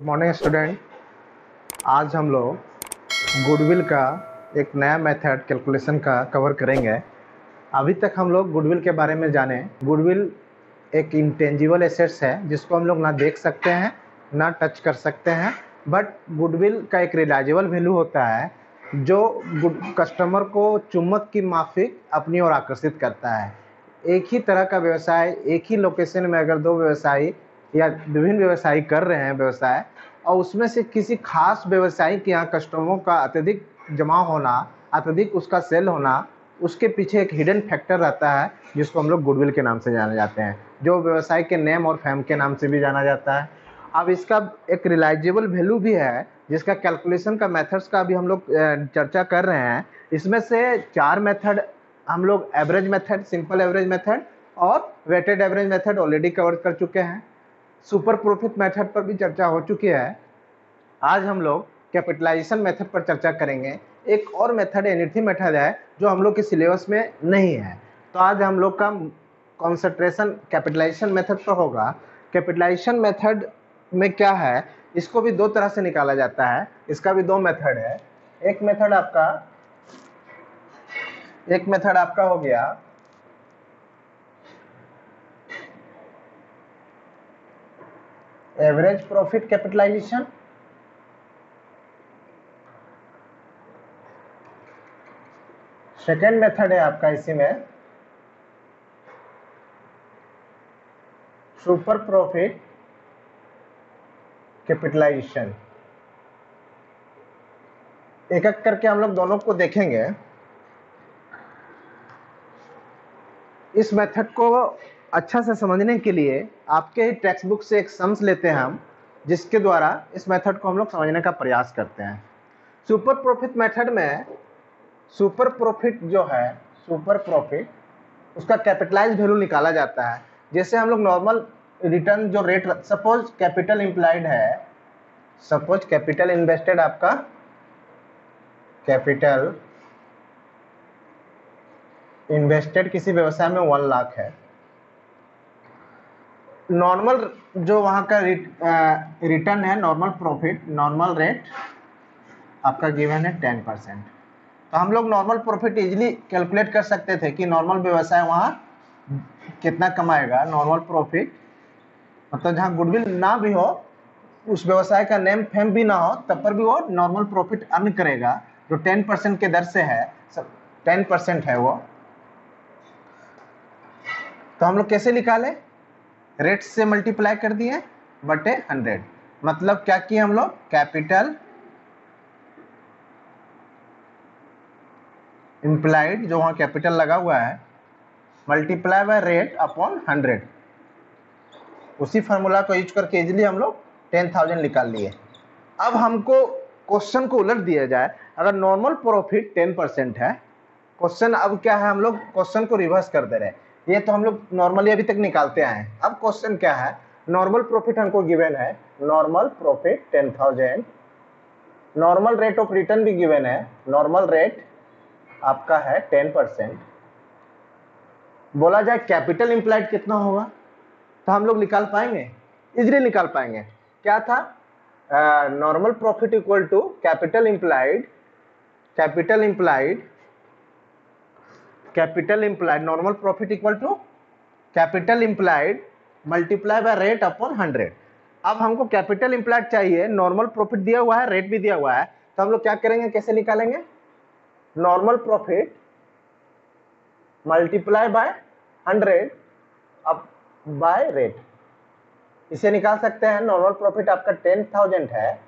Morning student. आज हम लोग गुडविल का एक नया मेथड कैलकुलेशन का कवर करेंगे। अभी तक हम लोग गुडविल के बारे में जाने। गुडविल एक इंटेंजिबल एसेट्स है जिसको हम लोग ना देख सकते हैं ना टच कर सकते हैं, बट गुडविल का एक रिलायजेबल वैल्यू होता है जो कस्टमर को चुम्बक की माफिक अपनी ओर आकर्षित करता है। एक ही तरह का व्यवसाय, एक ही लोकेशन में अगर दो व्यवसायी या विभिन्न व्यवसायी कर रहे हैं व्यवसाय, और उसमें से किसी खास व्यवसायी के यहाँ कस्टमरों का अत्यधिक जमा होना, अत्यधिक उसका सेल होना, उसके पीछे एक हिडन फैक्टर रहता है जिसको हम लोग गुडविल के नाम से जाने जाते हैं, जो व्यवसाय के नेम और फैम के नाम से भी जाना जाता है। अब इसका एक रिलायजेबल वैल्यू भी है जिसका कैलकुलेशन का मेथड्स का भी हम लोग चर्चा कर रहे हैं। इसमें से 4 मेथड हम लोग average method, simple average method और weighted average method already cover कर चुके हैं। सुपर प्रॉफिट मेथड पर भी चर्चा हो चुकी है। आज हम लोग कैपिटलाइजेशन मेथड पर चर्चा करेंगे। एक और मेथड एन्युटी मेथड है जो हम लोग के सिलेबस में नहीं है, तो आज हम लोग का कॉन्सेंट्रेशन कैपिटलाइजेशन मेथड पर होगा। कैपिटलाइजेशन मेथड में क्या है, इसको भी दो तरह से निकाला जाता है। इसका भी दो मेथड है। एक मेथड आपका हो गया average profit capitalisation. Second method है आपका इसी में सुपर प्रॉफिट कैपिटलाइजेशन। एक एक करके हम लोग दोनों को देखेंगे। इस मेथड को अच्छा से समझने के लिए आपके ही टेक्स्ट बुक से एक सम्स लेते हैं हम, जिसके द्वारा इस मेथड को हम लोग समझने का प्रयास करते हैं। सुपर प्रॉफिट मेथड में सुपर प्रॉफिट जो है, सुपर प्रॉफिट उसका कैपिटलाइज वैल्यू निकाला जाता है। जैसे हम लोग नॉर्मल रिटर्न जो रेट, सपोज कैपिटल इंप्लाइड है, सपोज कैपिटल इन्वेस्टेड आपका, कैपिटल इन्वेस्टेड किसी व्यवसाय में 1 लाख है। नॉर्मल जो वहां का रिटर्न है, नॉर्मल प्रॉफिट, नॉर्मल रेट आपका गिवन है 10%। तो हम लोग नॉर्मल प्रॉफिट इजीली कैलकुलेट कर सकते थे कि नॉर्मल व्यवसाय वहां कितना कमाएगा। नॉर्मल प्रॉफिट मतलब जहां गुडविल ना भी हो, उस व्यवसाय का नेम फेम भी ना हो, तब पर भी वो नॉर्मल प्रॉफिट अर्न करेगा, जो 10% के दर से है, 10% है वो। तो हम लोग कैसे निकाले, रेट से मल्टीप्लाई कर दिए बटे 100। मतलब क्या किए हम लोग, कैपिटल इंप्लाइड जो वहां कैपिटल लगा हुआ है मल्टीप्लाई बाय रेट अपॉन 100। उसी फार्मूला को यूज करके इजीली हम लोग 10,000 निकाल लिए। अब हमको क्वेश्चन को उलट दिया जाए, अगर नॉर्मल प्रॉफिट 10% है, क्वेश्चन अब क्या है, हम लोग क्वेश्चन को रिवर्स कर दे रहे हैं। ये तो हम लोग नॉर्मली अभी तक निकालते आए हैं। अब क्वेश्चन क्या है, नॉर्मल प्रॉफिट हमको गिवन है, normal profit 10,000, normal rate of return भी गिवन है, नॉर्मल रेट आपका है 10%। बोला जाए कैपिटल इंप्लाइड कितना होगा, तो हम लोग निकाल पाएंगे, इजीली निकाल पाएंगे। क्या था, normal profit equal to capital employed, normal profit equal to capital employed multiply by rate upon 100। अब हमको कैपिटल इंप्लाइड चाहिए, नॉर्मल प्रॉफिट दिया हुआ है, रेट भी दिया हुआ है, तो हम लोग क्या करेंगे, कैसे निकालेंगे, नॉर्मल प्रॉफिट मल्टीप्लाई बाय 100 अब बाय रेट, इसे निकाल सकते हैं। नॉर्मल प्रॉफिट आपका 10,000 है,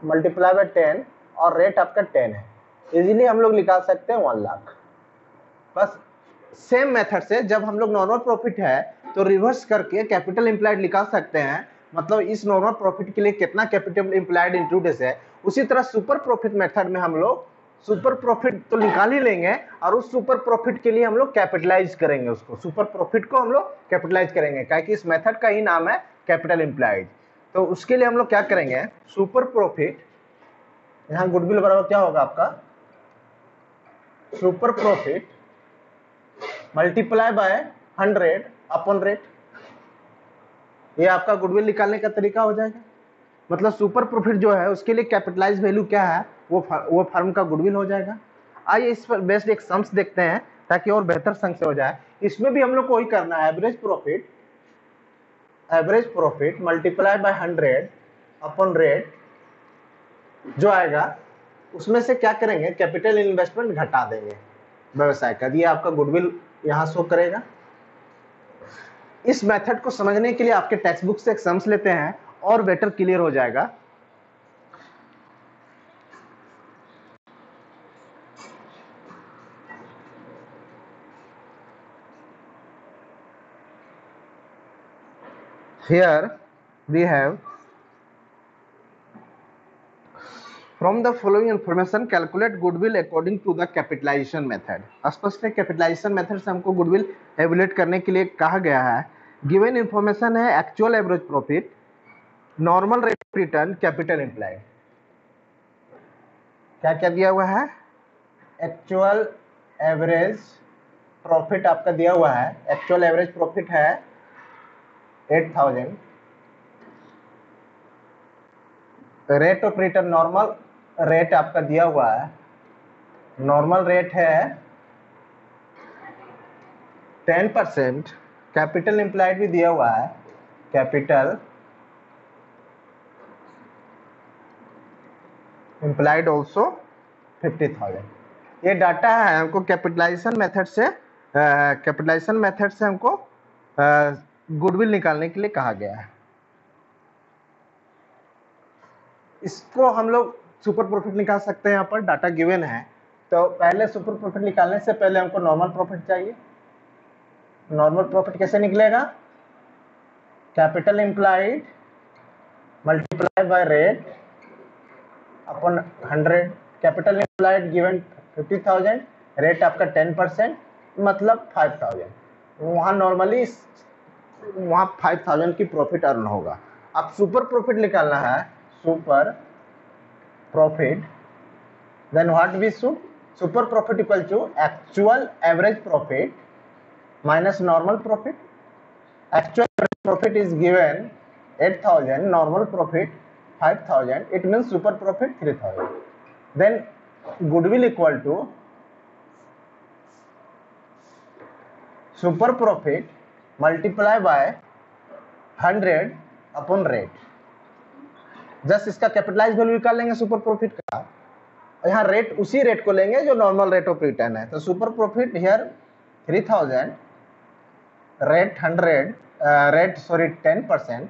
मल्टीप्लाई बाय 10 और रेट आपका 10 है, इजीली हम लोग निकाल सकते हैं 1 लाख। बस सेम मेथड से जब हम लोग नॉर्मल प्रॉफिट है तो रिवर्स करके कैपिटल इंप्लाइड निकाल सकते हैं, मतलब इस नॉर्मल प्रॉफिट के लिए कितना कैपिटल इंप्लाइड इंटू डेस है। उसी तरह सुपर प्रॉफिट मेथड में हम लोग सुपर प्रॉफिट तो निकाल ही लेंगे और उस सुपर प्रॉफिट के लिए हम लोग कैपिटलाइज करेंगे, उसको सुपर प्रॉफिट को हम लोग कैपिटलाइज करेंगे, क्योंकि इस मेथड का ही नाम है कैपिटल इंप्लाइड। तो उसके लिए हम लोग क्या करेंगे, सुपर प्रॉफिट, यहाँ गुडविल बराबर क्या होगा आपका, super profit multiply bye 100 upon rate. ये आपका गुडविल निकालने का तरीका हो जाएगा। मतलब सुपर प्रॉफिट जो है उसके लिए कैपिटलाइज वैल्यू क्या है, वो फर्म का गुडविल हो जाएगा। आइए इस पर बेस्ड एक सम्स देखते हैं ताकि और बेहतर संग से हो जाए। इसमें भी हम लोग को वही करना है, average profit multiply bye 100 upon rate जो आएगा उसमें से क्या करेंगे, कैपिटल इन्वेस्टमेंट घटा देंगे व्यवसाय का। ये आपका गुडविल यहाँ शो करेगा। इस मेथड को समझने के लिए आपके टेक्स्ट बुक से एक सम्स लेते हैं और बेटर क्लियर हो जाएगा। Here we have from the following information calculate goodwill according to the capitalization method। स्पष्ट है, कैपिटलाइजेशन मेथड से हमको गुडविल एवल्यूएट करने के लिए कहा गया है। गिवन इंफॉर्मेशन है actual average profit, normal rate of return, capital employed. क्या क्या दिया हुआ है, एक्चुअल एवरेज प्रॉफिट आपका दिया हुआ है। एक्चुअल एवरेज प्रॉफिट है 8000, rate of return normal rate आपका दिया हुआ है, नॉर्मल रेट है 10%, कैपिटल एम्प्लॉयड भी दिया हुआ है, कैपिटल एम्प्लॉयड ऑल्सो 50,000। ये डाटा है हमको कैपिटलाइजेशन मेथड से हमको गुडविल निकालने के लिए कहा गया है। इसको हम लोग सुपर प्रॉफिट निकाल सकते हैं। यहाँ पर डाटा गिवन है, तो पहले सुपर प्रॉफिट निकालने से पहले हमको नॉर्मल प्रॉफिट चाहिए। नॉर्मल प्रॉफिट कैसे निकलेगा, capital employed multiply by rate upon 100। Capital employed given 50,000, rate आपका 10% मतलब 5,000। वहाँ नॉर्मली 5,000 की प्रॉफिट अर्न होगा। अब सुपर प्रॉफिट निकालना है, super profit, then what we should, super profit equal to actual average profit minus normal profit. Actual average profit is given 8,000, normal profit 5,000, it means super profit 3,000. Then goodwill equal to super profit multiply by 100 upon rate। Just इसका capitalise value निकाल लेंगे super profit का, यहाँ rate उसी rate को लेंगे जो normal rate of return है। तो super profit here 3,000, rate 10%,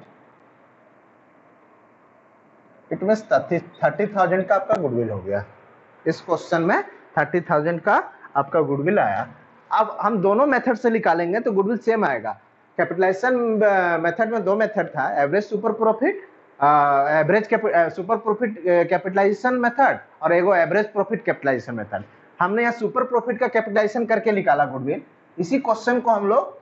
it means 30,000 का आपका गुडविल हो गया। इस क्वेश्चन में 30,000 का आपका गुडविल आया। अब हम दोनों मेथड से निकालेंगे तो गुडविल सेम आएगा। कैपिटलाइजेशन मेथड में दो मेथड था, average super profit, super profit capitalisation method, और एगो एवरेज प्रॉफिट कैपिटलाइजेशन मेथड। हमने यहाँ सुपर प्रॉफिट का कैपिटलाइजेशन करके निकाला गुडविल। इसी क्वेश्चन को हम लोग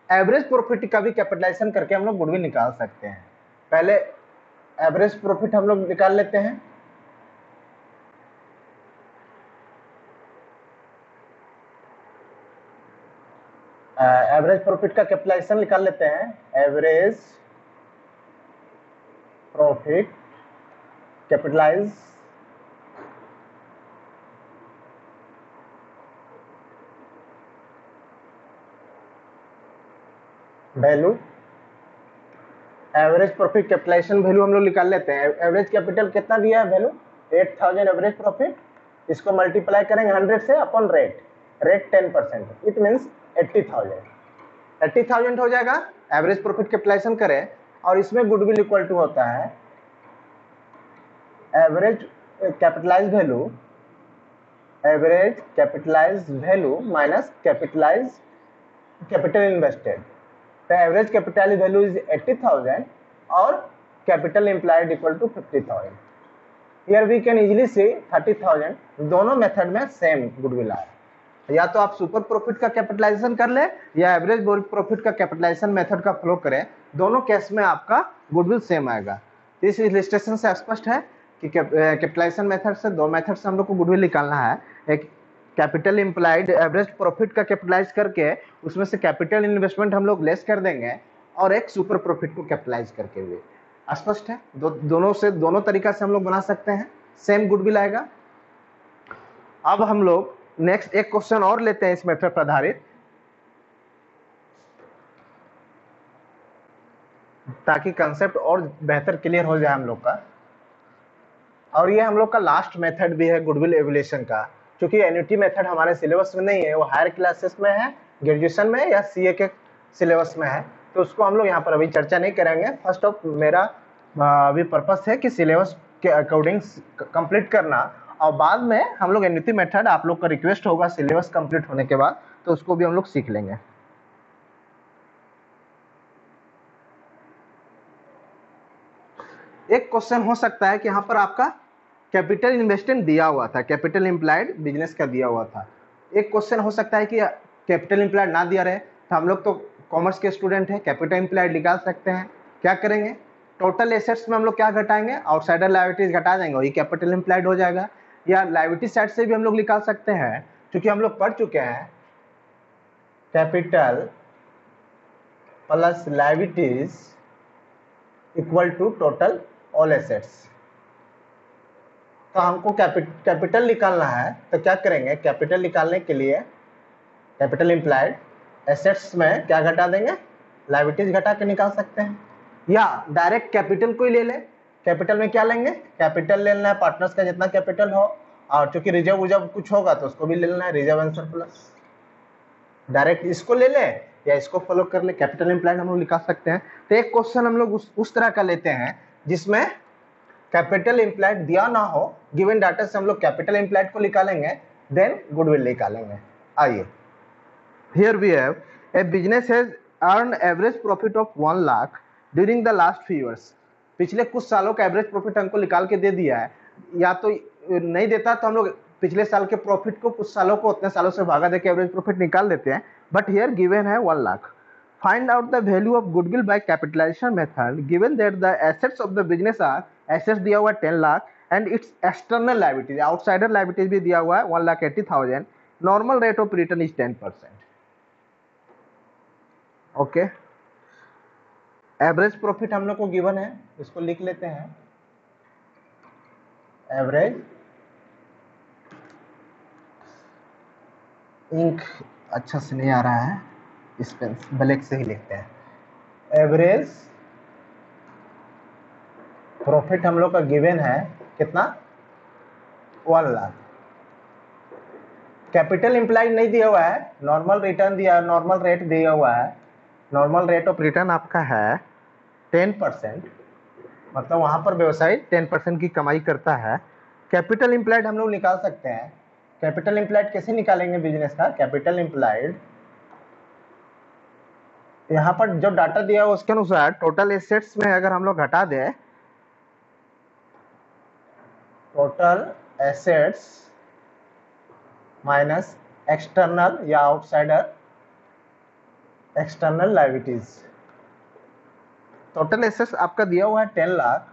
एवरेज प्रॉफिट का भी कैपिटलाइजेशन करके हम लोग गुडविल निकाल सकते हैं। पहले एवरेज प्रॉफिट हम लोग निकाल लेते हैं। एवरेज प्रॉफिट का कैपिटलाइजेशन निकाल लेते हैं। Average profit capitalise value, average profit capitalisation value हम लोग निकाल लेते हैं। एवरेज कैपिटल कितना दिया है वैल्यू, 8,000 एवरेज प्रॉफिट, इसको मल्टीप्लाई करेंगे 100 से अपॉन रेट 10%, इट मीन्स 80,000 हो जाएगा। एवरेज प्रॉफिट कैपिटलाइजेशन करें और इसमें गुडविल इक्वल टू होता है average capitalise value minus capital invested. तो एवरेज कैपिटल वैल्यू इज 80,000 और capital employed equal to 50,000। Here we can easily see 30,000 दोनों मेथड में सेम गुडविल आया। या तो आप सुपर प्रॉफिट का कैपिटलाइजेशन कर ले या एवरेज प्रॉफिट का कैपिटलाइजेशन मेथड का फॉलो करें, दोनों केस में आपका गुडविल सेम आएगा। इस इलस्ट्रेशन से स्पष्ट है कि कैपिटलाइजेशन मेथड से, दो मेथड से हम लोग को गुडविल निकालना है। एक कैपिटल एम्प्लॉयड एवरेज प्रॉफिट का कैपिटलाइज करके उसमें से कैपिटल इन्वेस्टमेंट हम लोग लेस कर देंगे, और एक सुपर प्रॉफिट को कैपिटलाइज करके हुए। स्पष्ट है? दोनों तरीका से हम लोग बना सकते हैं, सेम गुडविल आएगा। अब हम लोग नेक्स्ट एक क्वेश्चन और लेते हैं इस मेथड पर आधारित, ताकि कंसेप्ट और बेहतर क्लियर हो जाए हम लोग का। और ये हम लोग का लास्ट मेथड भी है गुडविल एवल्यूएशन का, क्योंकि एन्युटी मेथड हमारे सिलेबस में नहीं है, वो हायर क्लासेस में है, ग्रेजुएशन में या सीए के सिलेबस में है, तो उसको हम लोग यहाँ पर अभी चर्चा नहीं करेंगे। फर्स्ट ऑफ मेरा अभी पर्पस है कि सिलेबस के अकॉर्डिंग कंप्लीट करना, और बाद में हम लोग एन्युटी मेथड, आप लोग का रिक्वेस्ट होगा सिलेबस कंप्लीट होने के बाद, तो उसको भी हम लोग सीख लेंगे। एक क्वेश्चन हो सकता है कि यहाँ पर आपका कैपिटल इन्वेस्टमेंट दिया हुआ था, कैपिटल इम्प्लाइड बिजनेस का दिया हुआ था। एक क्वेश्चन हो सकता है कि कैपिटल इम्प्लाइड ना दिया रहे, तो हम लोग तो कॉमर्स के स्टूडेंट हैं, कैपिटल इम्प्लाइड निकाल सकते हैं। क्या करेंगे, टोटल एसेट्स में हम लोग क्या घटाएंगे, आउटसाइडर लायबिलिटीज घटा देंगे, वही कैपिटल इम्प्लाइड हो जाएगा। या लायबिलिटी साइड से भी हम लोग निकाल सकते हैं, क्योंकि हम लोग पढ़ चुके हैं capital plus liabilities equal to total all assets. तो हमको कैपिटल निकालना है, तो क्या करेंगे, कैपिटल निकालने के लिए कैपिटल इम्प्लाइड एसेट्स में क्या घटा देंगे, लायबिलिटीज घटा के निकाल सकते हैं। या डायरेक्ट कैपिटल को ही ले लें, कैपिटल में क्या लेंगे, कैपिटल ले लेना है पार्टनर्स का जितना कैपिटल हो, और चूंकि रिजर्व उजर्व कुछ होगा तो उसको भी ले लेना है, रिजर्व एंड सरप्लस। डायरेक्ट इसको ले लें या इसको फॉलो कर ले, कैपिटल इम्प्लाइड हम लोग निकाल सकते हैं। तो एक क्वेश्चन हम लोग उस तरह का लेते हैं जिसमें कैपिटल इम्प्लाइड दिया ना हो, गिवन डाटा से हम लोग कैपिटल इम्प्लाइड को निकालेंगे, देन गुडविल निकालेंगे। आइए, here we have a business has earn average profit of 1 lakh during the last few years. पिछले कुछ सालों का एवरेज प्रॉफिट हमको निकाल के दे दिया है, या तो नहीं देता तो हम लोग पिछले साल के प्रॉफिट को कुछ सालों को उतने सालों से भागा देके एवरेज प्रॉफिट निकाल देते हैं, बट हियर गिवन है 1 lakh. Find out the value of goodwill by capitalization method given that the assets of the business are assets दिया हुआ 10 lakh and its external liabilities, outsider liabilities भी दिया हुआ है 1,80,000, normal rate of return is 10%। Okay, average profit हम लोग को given है, इसको लिख लेते हैं, एवरेज, इंक अच्छा से नहीं आ रहा है, इस पेन ब्लैक से ही लिखते हैं। एवरेज प्रॉफिट हम लोग का गिवन है कितना, 1 लाख। कैपिटल इम्प्लाइड नहीं दिया हुआ है, नॉर्मल रिटर्न दिया, नॉर्मल रेट दिया हुआ है, नॉर्मल रेट ऑफ रिटर्न आपका है 10%, मतलब वहां पर व्यवसायी 10% की कमाई करता है। कैपिटल इम्प्लाइड हम लोग निकाल सकते हैं। कैपिटल इम्प्लाइड कैसे निकालेंगे बिजनेस का, कैपिटल इम्प्लाइड यहाँ पर जो डाटा दिया है उसके अनुसार टोटल एसेट्स में अगर हम लोग घटा दें, टोटल एसेट्स माइनस एक्सटर्नल या outsider external liabilities. Total assets आपका दिया हुआ है 10 लाख,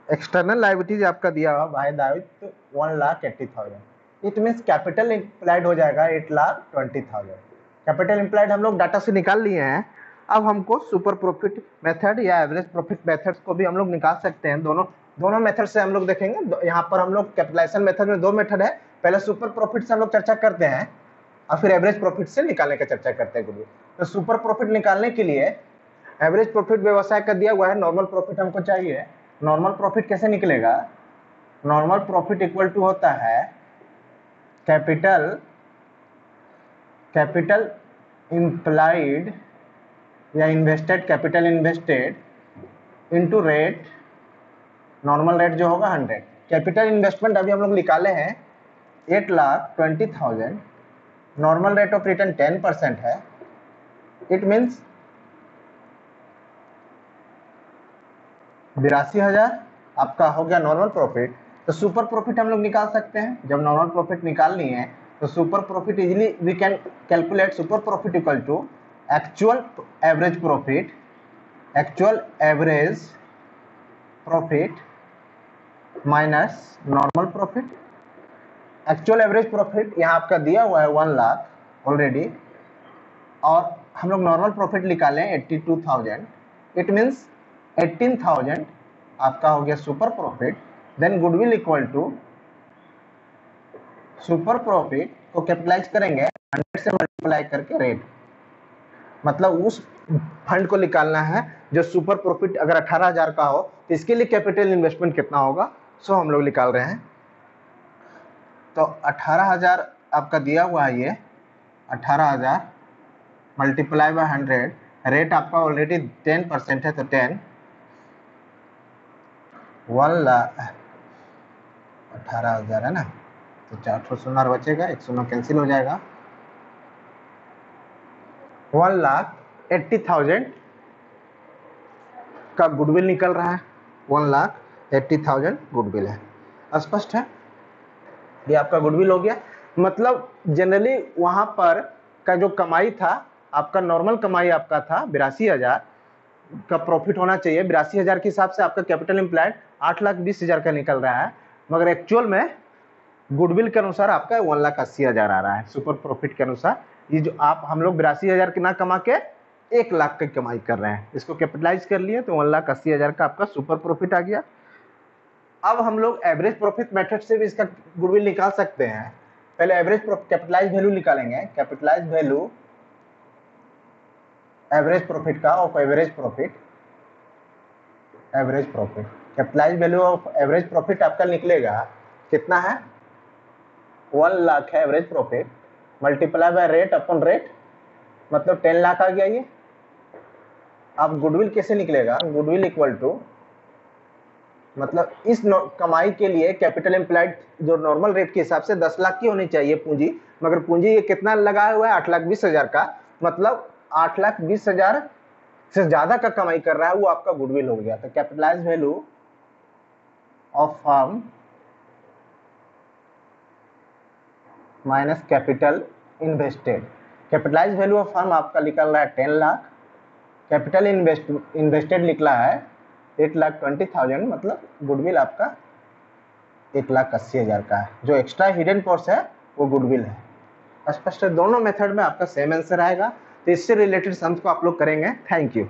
एक्सटर्नल लायबिलिटीज आपका दिया हुआ भाई दायित्व 1,80,000, इट मीन्स कैपिटल इम्प्लाइड हो जाएगा 8,20,000। कैपिटल इम्प्लाइड हम लोग डाटा से निकाल लिए हैं। अब हमको सुपर प्रॉफिट मेथड या एवरेज प्रॉफिट मेथड्स को भी हम लोग निकाल सकते हैं। दोनों मेथड से हम लोग देखेंगे। यहाँ पर हम लोग कैपिटलाइजेशन मेथड में 2 मेथड है, पहले सुपर प्रॉफिट से हम लोग चर्चा करते हैं और फिर एवरेज प्रॉफिट से निकालने का चर्चा करते हैं गुरु। तो सुपर प्रॉफिट निकालने के लिए एवरेज प्रॉफिट व्यवसाय का दिया हुआ है, नॉर्मल प्रॉफिट हमको चाहिए। नॉर्मल प्रॉफिट कैसे निकलेगा, नॉर्मल प्रॉफिट इक्वल टू होता है कैपिटल इम्प्लाइड या invested, capital invested into rate, normal rate जो होगा 100। कैपिटल इन्वेस्टमेंट अभी हम लोग निकाले हैं 8,20,000, नॉर्मल रेट ऑफ रिटर्न 10% है, इट मीन्स 82,000 आपका हो गया नॉर्मल प्रॉफिट। तो सुपर प्रॉफिट हम लोग निकाल सकते हैं। जब नॉर्मल प्रॉफिट निकालनी है तो super profit easily we can calculate super profit equal to actual average profit, actual average profit minus normal profit. Actual average profit यहाँ आपका दिया हुआ है 1 लाख ऑलरेडी, और हम लोग नॉर्मल प्रॉफिट निकालें 82,000, इट मीन्स 18,000 आपका हो गया super profit, then goodwill equal to super profit को कैपिटलाइज करेंगे 100 से मल्टीप्लाई करके रेट, मतलब उस फंड को निकालना है जो सुपर प्रॉफिट अगर 18,000 का हो तो इसके लिए कैपिटल इन्वेस्टमेंट कितना होगा, सो हम लोग निकाल रहे हैं। तो 18,000 आपका दिया हुआ है, ये 18,000 मल्टीप्लाई बाय 100, रेट आपका ऑलरेडी 10% है तो 10, 18,000 है ना, तो 4 शून्य बचेगा, 1 शून्य कैंसिल हो जाएगा, 1,80,000 का गुडविल निकल रहा है, 1,80,000 गुडविल है। स्पष्ट है, ये आपका गुडविल हो गया। मतलब जनरली वहां पर का जो कमाई था आपका, नॉर्मल कमाई आपका था 82,000 का प्रॉफिट होना चाहिए, 82,000 के हिसाब से आपका कैपिटल एम्प्लॉयड 8,20,000 का निकल रहा है, मगर एक्चुअल में गुडविल के अनुसार आपका 1,80,000 आ रहा है सुपर प्रॉफिट के अनुसार। ये जो आप हम लोग 82,000 के ना कमा के 1 लाख की कमाई कर रहे हैं, इसको कैपिटलाइज कर लिए तो 1,80,000 का आपका सुपर प्रॉफिट आ गया। अब हम लोग एवरेज प्रॉफिट मेथड से भी इसका गुडविल निकाल सकते हैं। पहले एवरेज कैपिटलाइज वैल्यू निकालेंगे, कैपिटलाइज वैल्यू एवरेज प्रॉफिट का of average profit, average profit capitalise value of average profit आपका निकलेगा कितना है, 1 लाख है average profit, multiply by rate upon rate, मतलब 10 लाख आ गया ये। अब गुडविल कैसे निकलेगा, गुडविल इक्वल टू, मतलब इस कमाई के लिए कैपिटल एम्प्लॉयड जो नॉर्मल रेट के हिसाब से 10 लाख की होनी चाहिए पूंजी, मगर पूंजी ये कितना लगाया हुआ है 8,20,000 का, मतलब 8,20,000 से ज्यादा का कमाई कर रहा है, वो आपका गुडविल हो गया। तो capitalise value of firm minus capital invested, capitalise value of firm आपका निकल रहा है 10 लाख, कैपिटल इन्वेस्टेड निकला है 8,20,000, मतलब गुडविल आपका 1,80,000 का है। जो एक्स्ट्रा हिडन कॉस्ट है वो गुडविल है। स्पष्ट है, दोनों मेथड में आपका सेम आंसर आएगा। तो इससे रिलेटेड सम्स को आप लोग करेंगे। Thank you.